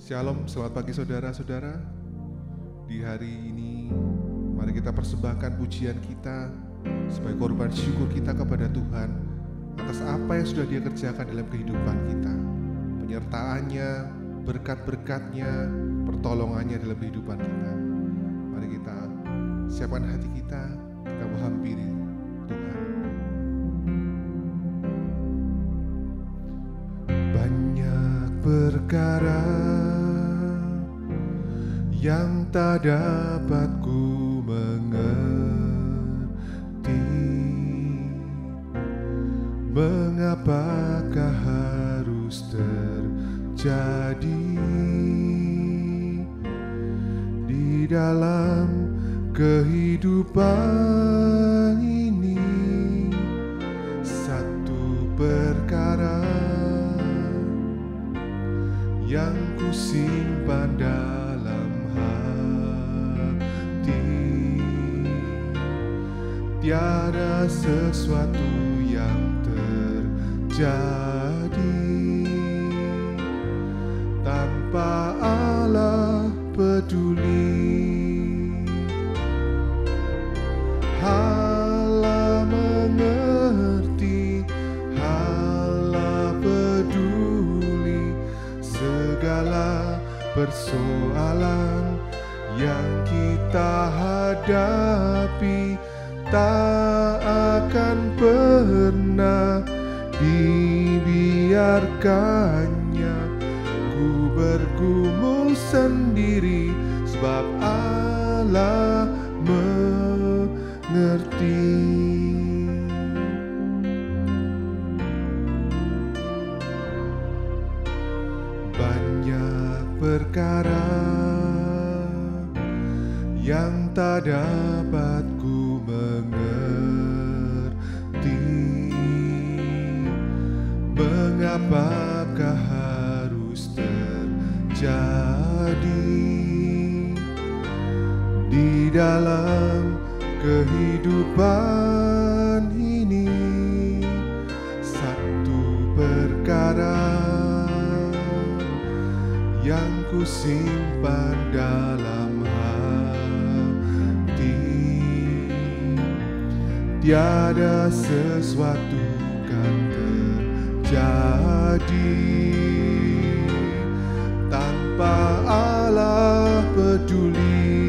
Shalom, selamat pagi saudara-saudara. Di hari ini, mari kita persembahkan pujian kita sebagai korban syukur kita kepada Tuhan atas apa yang sudah Dia kerjakan dalam kehidupan kita. Penyertaannya, berkat-berkatnya, pertolongannya dalam kehidupan kita. Mari kita siapkan hati kita menghampiri Tuhan. Banyak perkara yang tak dapat ku mengerti, mengapakah harus terjadi di dalam kehidupan ini. Satu perkara yang ku simpan dalam hati, tiada sesuatu yang terjadi tanpa Allah peduli. Allah mengerti, Allah peduli segala persoalan yang kita hadapi. Tak akan pernah dibiarkannya ku bergumul sendiri, sebab Allah mengerti. Banyak perkara yang tak dapat ku mengerti, mengapakah harus terjadi di dalam kehidupan ini. Satu perkara yang ku simpan dalam hati, tiada sesuatu kan terjadi tanpa Allah peduli.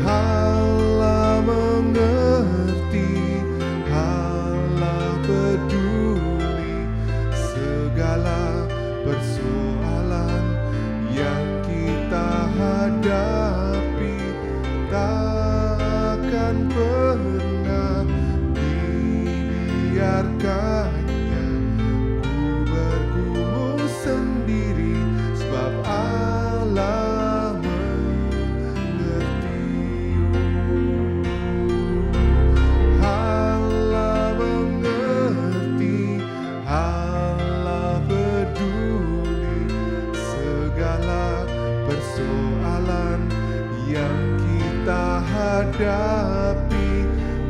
Allah mengerti, Allah peduli segala persoalan yang kita hadapi. Tak akan pernah dibiarkannya ku bergumul sendiri, sebab Allah mengerti. Allah mengerti, Allah peduli segala persoalan yang kita hadapi.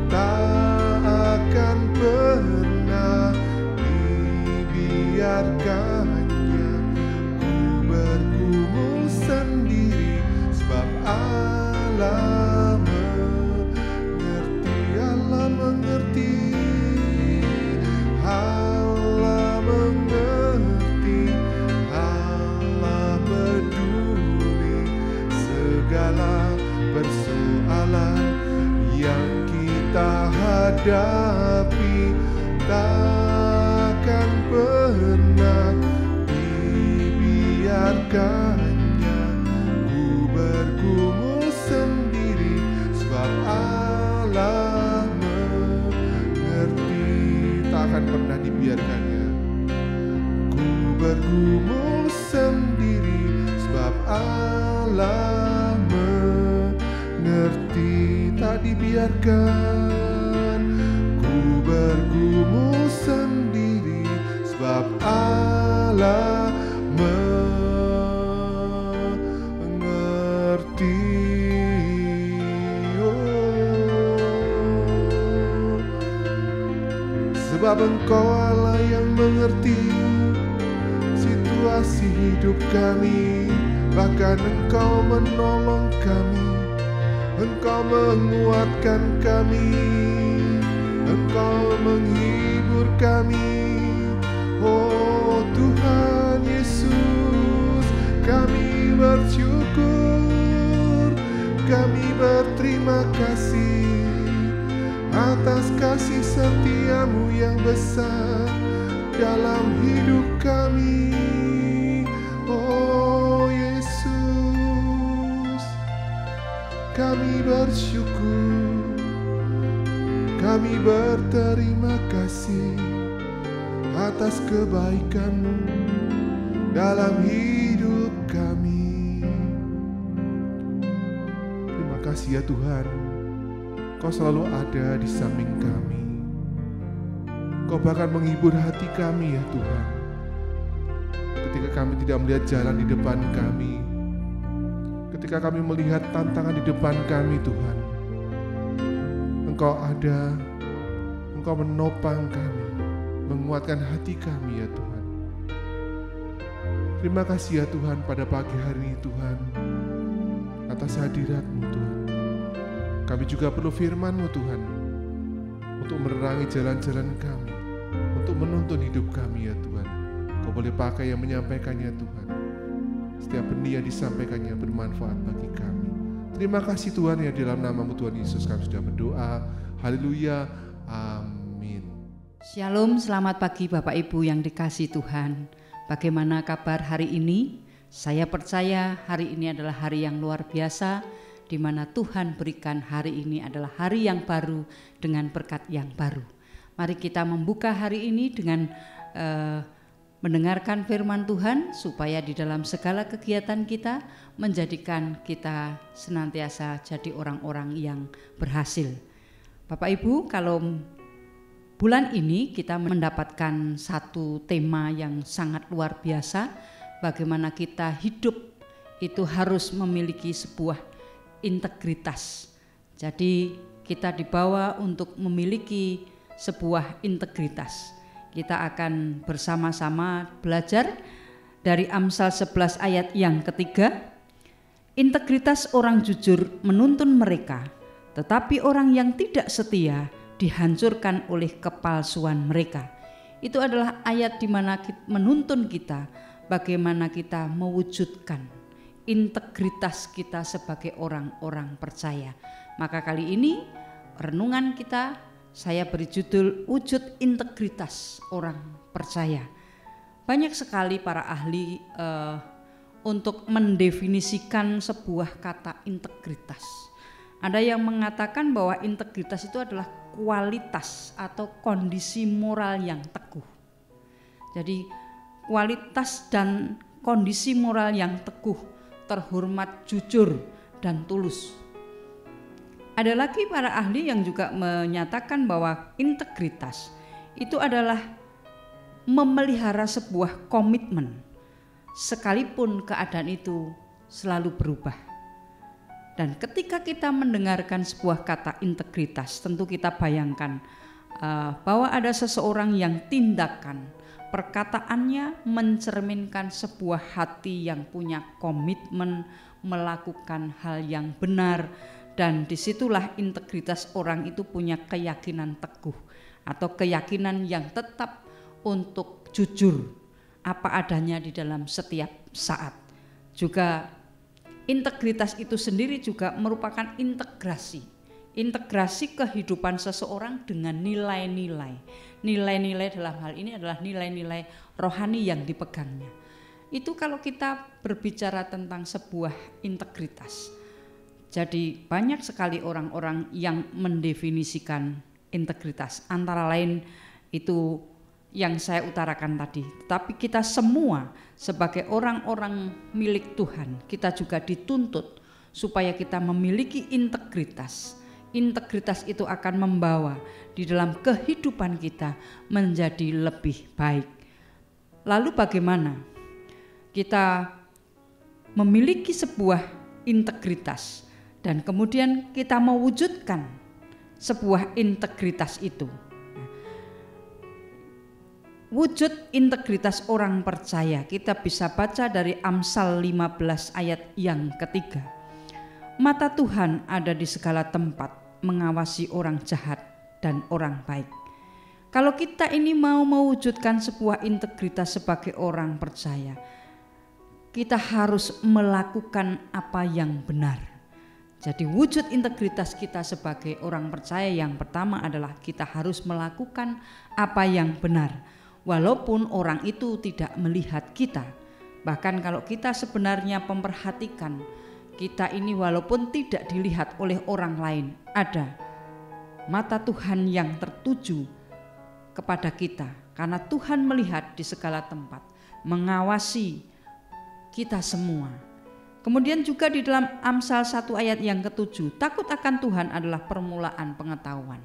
Tak akan pernah dibiarkannya ku bergumul sendiri, sebab Allah mengerti. Allah mengerti, Allah mengerti, Allah peduli segala persoalan yang kita hadapi. Takkan pernah dibiarkannya ku bergumul sendiri, sebab Allah mengerti. Takkan pernah dibiarkannya ku bergumul sendiri, sebab Allah mengerti. Tak dibiarkan ku bergumul sendiri, sebab Allah mengerti. Sebab Engkau Allah yang mengerti situasi mengasihi hidup kami, bahkan Engkau menolong kami, Engkau menguatkan kami, Engkau menghibur kami. Oh Tuhan Yesus, kami bersyukur, kami berterima kasih atas kasih setia-Mu yang besar dalam hidup kami. Oh Yesus, kami bersyukur, kami berterima kasih atas kebaikan-Mu dalam hidup kami. Terima kasih ya Tuhan, Kau selalu ada di samping kami. Kau bahkan menghibur hati kami ya Tuhan. Ketika kami tidak melihat jalan di depan kami, ketika kami melihat tantangan di depan kami Tuhan, Engkau ada, Engkau menopang kami, menguatkan hati kami ya Tuhan. Terima kasih ya Tuhan pada pagi hari ini Tuhan, atas hadirat-Mu Tuhan. Kami juga perlu firman-Mu Tuhan, untuk menerangi jalan-jalan kami, untuk menuntun hidup kami ya Tuhan. Kau boleh pakai yang menyampaikannya Tuhan. Setiap benih yang disampaikannya bermanfaat bagi kami. Terima kasih Tuhan, ya dalam nama-Mu Tuhan Yesus kami sudah berdoa. Haleluya, amin. Shalom, selamat pagi Bapak Ibu yang dikasihi Tuhan. Bagaimana kabar hari ini? Saya percaya hari ini adalah hari yang luar biasa, di mana Tuhan berikan hari ini adalah hari yang baru dengan berkat yang baru. Mari kita membuka hari ini dengan mendengarkan firman Tuhan, supaya di dalam segala kegiatan kita menjadikan kita senantiasa jadi orang-orang yang berhasil. Bapak Ibu, kalau bulan ini kita mendapatkan satu tema yang sangat luar biasa, bagaimana kita hidup itu harus memiliki sebuah integritas. Jadi kita dibawa untuk memiliki sebuah integritas. Kita akan bersama-sama belajar dari Amsal 11 ayat yang ketiga. Integritas orang jujur menuntun mereka, tetapi orang yang tidak setia dihancurkan oleh kepalsuan mereka. Itu adalah ayat di mana menuntun kita bagaimana kita mewujudkan integritas kita sebagai orang-orang percaya. Maka kali ini renungan kita saya beri judul wujud integritas orang percaya. Banyak sekali para ahli untuk mendefinisikan sebuah kata integritas. Ada yang mengatakan bahwa integritas itu adalah kualitas atau kondisi moral yang teguh. Jadi kualitas dan kondisi moral yang teguh, terhormat, jujur, dan tulus. Ada lagi para ahli yang juga menyatakan bahwa integritas itu adalah memelihara sebuah komitmen, sekalipun keadaan itu selalu berubah. Dan ketika kita mendengarkan sebuah kata integritas, tentu kita bayangkan bahwa ada seseorang yang tindakan, perkataannya mencerminkan sebuah hati yang punya komitmen melakukan hal yang benar, dan disitulah integritas orang itu punya keyakinan teguh atau keyakinan yang tetap untuk jujur apa adanya di dalam setiap saat. Juga integritas itu sendiri juga merupakan integrasi kehidupan seseorang dengan nilai-nilai. Nilai-nilai dalam hal ini adalah nilai-nilai rohani yang dipegangnya. Itu kalau kita berbicara tentang sebuah integritas. Jadi banyak sekali orang-orang yang mendefinisikan integritas. Antara lain itu yang saya utarakan tadi. Tetapi kita semua sebagai orang-orang milik Tuhan, kita juga dituntut supaya kita memiliki integritas. Integritas itu akan membawa di dalam kehidupan kita menjadi lebih baik. Lalu bagaimana kita memiliki sebuah integritas dan kemudian kita mewujudkan sebuah integritas itu? wujud integritas orang percaya kita bisa baca dari Amsal 15 ayat yang ketiga. Mata Tuhan ada di segala tempat, mengawasi orang jahat dan orang baik. Kalau kita ini mau mewujudkan sebuah integritas sebagai orang percaya, kita harus melakukan apa yang benar. Jadi wujud integritas kita sebagai orang percaya yang pertama adalah kita harus melakukan apa yang benar. Walaupun orang itu tidak melihat kita. Bahkan kalau kita sebenarnya memperhatikan, kita ini walaupun tidak dilihat oleh orang lain, ada mata Tuhan yang tertuju kepada kita. Karena Tuhan melihat di segala tempat, mengawasi kita semua. Kemudian juga di dalam Amsal 1 ayat yang ke-7, takut akan Tuhan adalah permulaan pengetahuan.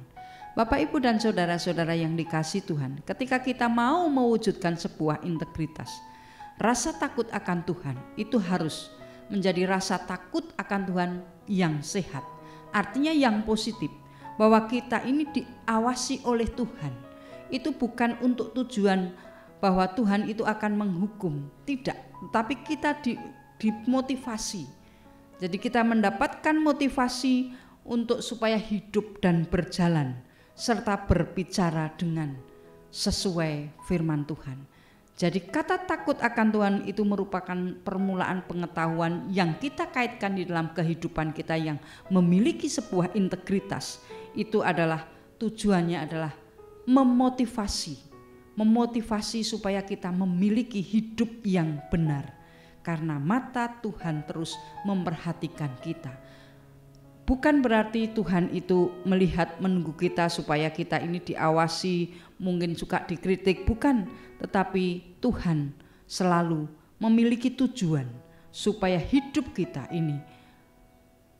Bapak, Ibu, dan saudara-saudara yang dikasihi Tuhan, ketika kita mau mewujudkan sebuah integritas, rasa takut akan Tuhan itu harus menjadi rasa takut akan Tuhan yang sehat. Artinya yang positif, bahwa kita ini diawasi oleh Tuhan. Itu bukan untuk tujuan bahwa Tuhan itu akan menghukum, tidak, tapi kita dimotivasi. Jadi kita mendapatkan motivasi untuk supaya hidup dan berjalan serta berbicara dengan sesuai firman Tuhan. Jadi kata takut akan Tuhan itu merupakan permulaan pengetahuan yang kita kaitkan di dalam kehidupan kita yang memiliki sebuah integritas. Itu adalah tujuannya adalah memotivasi supaya kita memiliki hidup yang benar. Karena mata Tuhan terus memperhatikan kita. Bukan berarti Tuhan itu melihat menunggu kita supaya kita ini diawasi, mungkin suka dikritik, bukan. Tetapi Tuhan selalu memiliki tujuan supaya hidup kita ini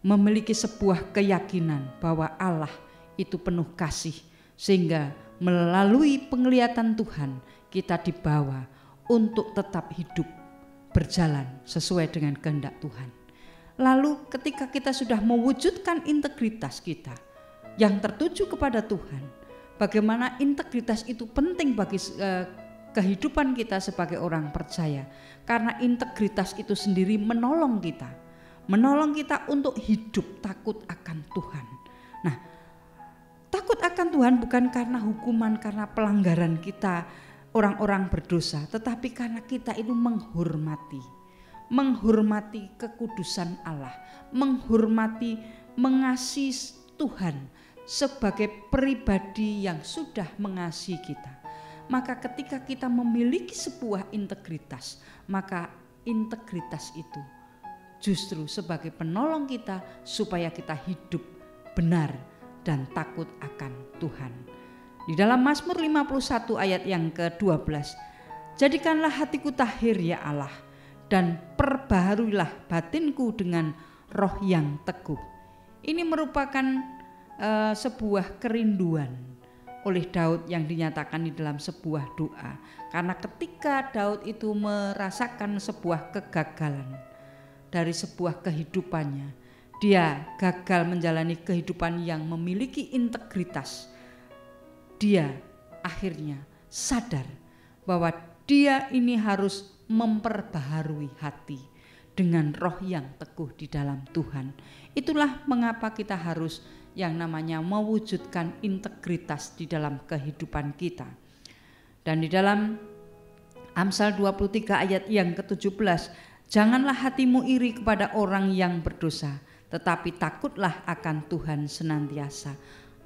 memiliki sebuah keyakinan bahwa Allah itu penuh kasih. Sehingga melalui penglihatan Tuhan kita dibawa untuk tetap hidup berjalan sesuai dengan kehendak Tuhan. Lalu ketika kita sudah mewujudkan integritas kita yang tertuju kepada Tuhan, bagaimana integritas itu penting bagi kehidupan kita sebagai orang percaya. Karena integritas itu sendiri menolong kita untuk hidup takut akan Tuhan. Nah, takut akan Tuhan bukan karena hukuman, karena pelanggaran kita orang-orang berdosa, tetapi karena kita itu menghormati kekudusan Allah, mengasihi Tuhan sebagai pribadi yang sudah mengasihi kita. Maka ketika kita memiliki sebuah integritas, maka integritas itu justru sebagai penolong kita supaya kita hidup benar dan takut akan Tuhan. Di dalam Mazmur 51 ayat yang ke-12, jadikanlah hatiku tahir ya Allah, dan perbaharuilah batinku dengan roh yang teguh. Ini merupakan sebuah kerinduan oleh Daud yang dinyatakan di dalam sebuah doa. Karena ketika Daud itu merasakan sebuah kegagalan dari sebuah kehidupannya, dia gagal menjalani kehidupan yang memiliki integritas. Dia akhirnya sadar bahwa dia ini harus memperbaharui hati dengan roh yang teguh di dalam Tuhan. Itulah mengapa kita harus yang namanya mewujudkan integritas di dalam kehidupan kita. Dan di dalam Amsal 23 ayat yang ke-17, janganlah hatimu iri kepada orang yang berdosa, tetapi takutlah akan Tuhan senantiasa.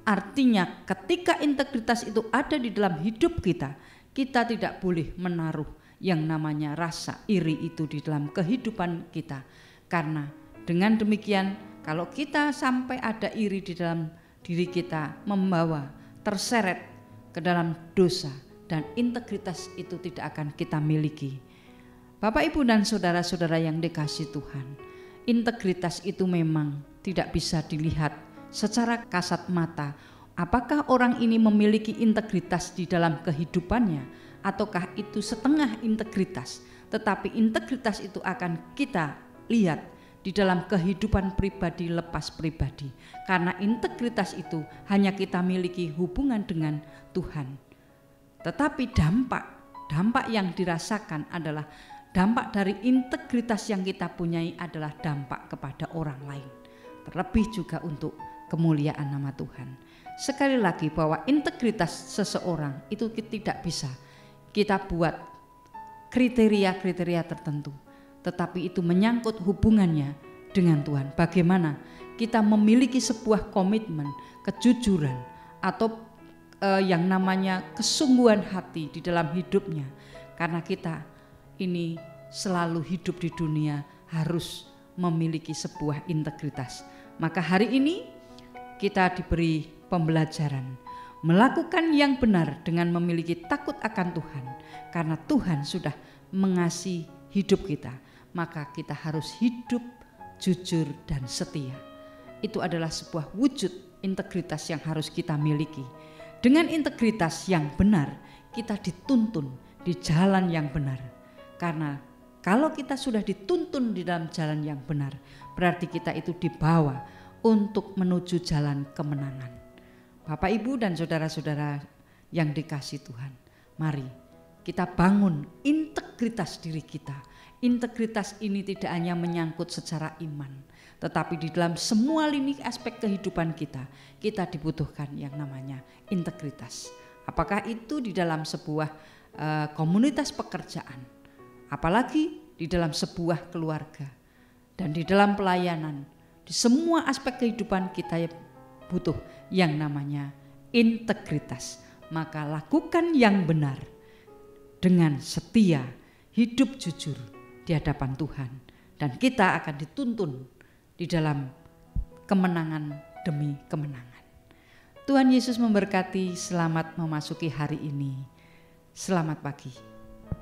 Artinya ketika integritas itu ada di dalam hidup kita, kita tidak boleh menaruh yang namanya rasa iri itu di dalam kehidupan kita. Karena dengan demikian kalau kita sampai ada iri di dalam diri kita, membawa terseret ke dalam dosa, dan integritas itu tidak akan kita miliki. Bapak, Ibu, dan saudara-saudara yang dikasihi Tuhan, integritas itu memang tidak bisa dilihat secara kasat mata. Apakah orang ini memiliki integritas di dalam kehidupannya, ataukah itu setengah integritas? Tetapi integritas itu akan kita lihat di dalam kehidupan pribadi lepas pribadi. Karena integritas itu hanya kita miliki hubungan dengan Tuhan. Tetapi dampak yang dirasakan adalah dampak dari integritas yang kita punyai adalah dampak kepada orang lain. Terlebih juga untuk kemuliaan nama Tuhan. Sekali lagi bahwa integritas seseorang itu tidak bisa kita buat kriteria-kriteria tertentu. Tetapi itu menyangkut hubungannya dengan Tuhan. Bagaimana kita memiliki sebuah komitmen, kejujuran atau yang namanya kesungguhan hati di dalam hidupnya. Karena kita ini selalu hidup di dunia harus memiliki sebuah integritas. Maka hari ini kita diberi pembelajaran melakukan yang benar dengan memiliki takut akan Tuhan. Karena Tuhan sudah mengasihi hidup kita, maka kita harus hidup jujur dan setia. Itu adalah sebuah wujud integritas yang harus kita miliki. Dengan integritas yang benar, kita dituntun di jalan yang benar. Karena kalau kita sudah dituntun di dalam jalan yang benar, berarti kita itu dibawa untuk menuju jalan kemenangan. Bapak, Ibu, dan saudara-saudara yang dikasihi Tuhan, mari kita bangun integritas diri kita. Integritas ini tidak hanya menyangkut secara iman, tetapi di dalam semua lini aspek kehidupan kita, kita dibutuhkan yang namanya integritas. Apakah itu di dalam sebuah komunitas pekerjaan, apalagi di dalam sebuah keluarga, dan di dalam pelayanan, di semua aspek kehidupan kita butuh yang namanya integritas. Maka lakukan yang benar dengan setia, hidup jujur di hadapan Tuhan, dan kita akan dituntun di dalam kemenangan demi kemenangan. Tuhan Yesus memberkati. Selamat memasuki hari ini. Selamat pagi.